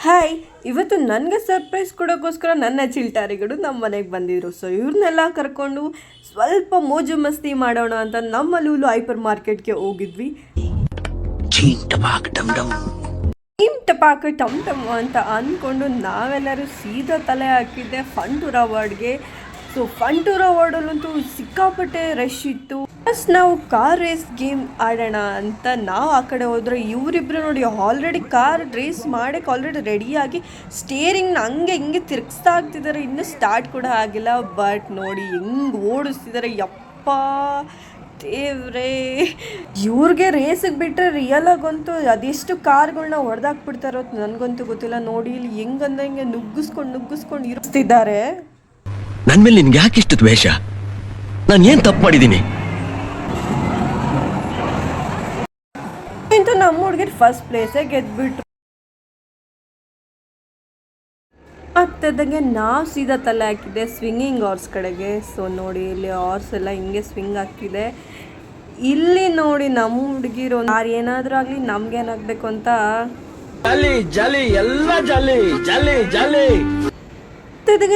Hi, ಇವತ್ತು ನನಗೆ surprise ಕೊಡೋಕ್ಕೋಸ್ಕರ ನನ್ನ ಚಿಲ್ಟಾರಿಗಳು ನಮ್ಮ ಮನೆಗೆ ಬಂದಿದ್ರು. ಸೊ ಇವ್ರನ್ನೆಲ್ಲ ಕರ್ಕೊಂಡು ಸ್ವಲ್ಪ ಮೋಜು ಮಸ್ತಿ ಮಾಡೋಣ ಅಂತ ನಮ್ಮ ಲೂಲು ಹೈಪರ್ ಮಾರ್ಕೆಟ್ಗೆ ಹೋಗಿದ್ವಿ. ಟಪಾಕ ಟಮ್ ಟಮ್ ಅಂತ ಅಂದ್ಕೊಂಡು ನಾವೆಲ್ಲರೂ ಸೀದಾ ತಲೆ ಹಾಕಿದ್ದೆ ಫನ್ ಟೂರ್ ಅವಾರ್ಡ್ಗೆ. ಸೊ ಫನ್ ಟೂರ್ ಅವಾರ್ಡಲ್ಲಂತೂ ಸಿಕ್ಕಾಪಟ್ಟೆ ರಶ್ ಇತ್ತು. ಫಸ್ಟ್ ನಾವು ಕಾರ್ ರೇಸ್ ಗೇಮ್ ಆಡೋಣ ಅಂತ ನಾವು ಆ ಕಡೆ ಹೋದ್ರೆ ಇವರಿಬ್ರು ನೋಡಿ ಆಲ್ರೆಡಿ ಕಾರ್ ರೇಸ್ ಮಾಡೋಕ್ಕೆ ಆಲ್ರೆಡಿ ರೆಡಿಯಾಗಿ ಸ್ಟೇರಿಂಗ್ನ ಹಂಗೆ ಹಿಂಗೆ ತಿರುಗಿಸ್ತಾ ಆಗ್ತಿದ್ದಾರೆ. ಇನ್ನೂ ಸ್ಟಾರ್ಟ್ ಕೂಡ ಆಗಿಲ್ಲ. ಬಟ್ ನೋಡಿ ಹೆಂಗೆ ಓಡಿಸ್ತಿದ್ದಾರೆ, ಯಪ್ಪ ದೇವ್ರೇ. ಇವ್ರಿಗೆ ರೇಸಿಗೆ ಬಿಟ್ಟರೆ ರಿಯಲಾಗಂತೂ ಅದೆಷ್ಟು ಕಾರ್ಗಳನ್ನ ಹೊಡೆದಾಕ್ಬಿಡ್ತಾರೋ ನನಗಂತೂ ಗೊತ್ತಿಲ್ಲ. ನೋಡಿ ಇಲ್ಲಿ ಹೆಂಗಂದ್ರೆ ಹಿಂಗೆ ನುಗ್ಗಿಸ್ಕೊಂಡು ಇರಿಸ್ತಿದ್ದಾರೆ. ನನ್ನ ಮೇಲೆ ನಿನ್ಗೆ ಯಾಕೆ ಇಷ್ಟು ದ್ವೇಷ? ನಾನು ಏನು ತಪ್ಪು ಮಾಡಿದ್ದೀನಿ? ಇಂತೂ ನಮ್ಮ ಹುಡುಗಿರು ಫಸ್ಟ್ ಪ್ಲೇಸೇ ಗೆದ್ಬಿಟ್ರು. ಆಗ್ತದಂಗೆ ನಾವು ಸೀದಾ ತಲೆ ಹಾಕಿದ್ದೆ ಸ್ವಿಂಗಿಂಗ್ ಹಾರ್ಸ್ ಕಡೆಗೆ. ಸೊ ನೋಡಿ ಇಲ್ಲಿ ಹಾರ್ಸ್ ಎಲ್ಲ ಹಿಂಗೆ ಸ್ವಿಂಗ್ ಆಗ್ತಿದೆ. ಇಲ್ಲಿ ನೋಡಿ ನಮ್ಮ ಹುಡುಗಿರು ಯಾರು ಏನಾದರೂ ಆಗಲಿ ನಮ್ಗೇನಾಗಬೇಕು ಅಂತ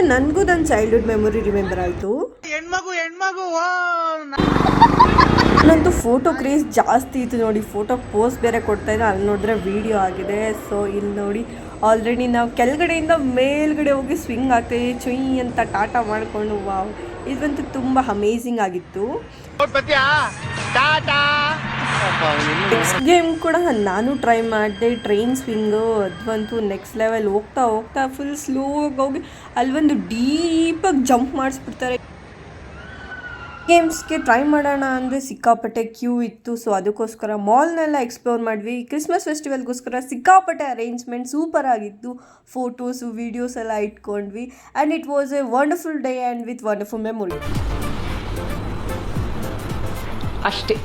ನನಗೂ ನನ್ನ ಚೈಲ್ಡ್ಹುಡ್ ಮೆಮೊರಿ ರಿಮೆಂಬರ್ ಆಯಿತು. ನಂದು ಫೋಟೋ ಕ್ರೇಜ್ ಜಾಸ್ತಿ ಇತ್ತು ನೋಡಿ. ಫೋಟೋ ಪೋಸ್ಟ್ ಬೇರೆ ಕೊಡ್ತಾಯಿದ್ದೆ. ಅಲ್ಲಿ ನೋಡಿದ್ರೆ ವಿಡಿಯೋ ಆಗಿದೆ. ಸೊ ಇಲ್ಲಿ ನೋಡಿ ಆಲ್ರೆಡಿ ನಾವು ಕೆಳಗಡೆಯಿಂದ ಮೇಲ್ಗಡೆ ಹೋಗಿ ಸ್ವಿಂಗ್ ಆಗ್ತೀವಿ. ಚುಯ್ ಅಂತ ಟಾಟಾ ಮಾಡಿಕೊಂಡು ವಾವ್, ಇದಂತೂ ತುಂಬ ಅಮೇಝಿಂಗ್ ಆಗಿತ್ತು. ನೆಕ್ಸ್ಟ್ ಗೇಮ್ ಕೂಡ ನಾನು ಟ್ರೈ ಮಾಡಿದೆ, ಟ್ರೈನ್ ಸ್ವಿಂಗು. ಅದಂತೂ ನೆಕ್ಸ್ಟ್ ಲೆವೆಲ್. ಹೋಗ್ತಾ ಫುಲ್ ಸ್ಲೋಗಿ ಹೋಗಿ ಅಲ್ಲಿ ಒಂದು ಡೀಪಾಗಿ ಜಂಪ್ ಮಾಡಿಸ್ಬಿಡ್ತಾರೆ. ಗೇಮ್ಸ್ಗೆ ಟ್ರೈ ಮಾಡೋಣ ಅಂದರೆ ಸಿಕ್ಕಾಪಟ್ಟೆ ಕ್ಯೂ ಇತ್ತು. ಸೊ ಅದಕ್ಕೋಸ್ಕರ ಮಾಲ್ನೆಲ್ಲ ಎಕ್ಸ್ಪ್ಲೋರ್ ಮಾಡಿದ್ವಿ. ಕ್ರಿಸ್ಮಸ್ ಫೆಸ್ಟಿವಲ್ಗೋಸ್ಕರ ಸಿಕ್ಕಾಪಟ್ಟೆ ಅರೇಂಜ್ಮೆಂಟ್ ಸೂಪರ್ ಆಗಿತ್ತು. ಫೋಟೋಸು ವೀಡಿಯೋಸ್ ಎಲ್ಲ ಇಟ್ಕೊಂಡ್ವಿ. And it was a wonderful day and with wonderful memory. ಅಷ್ಟೇ.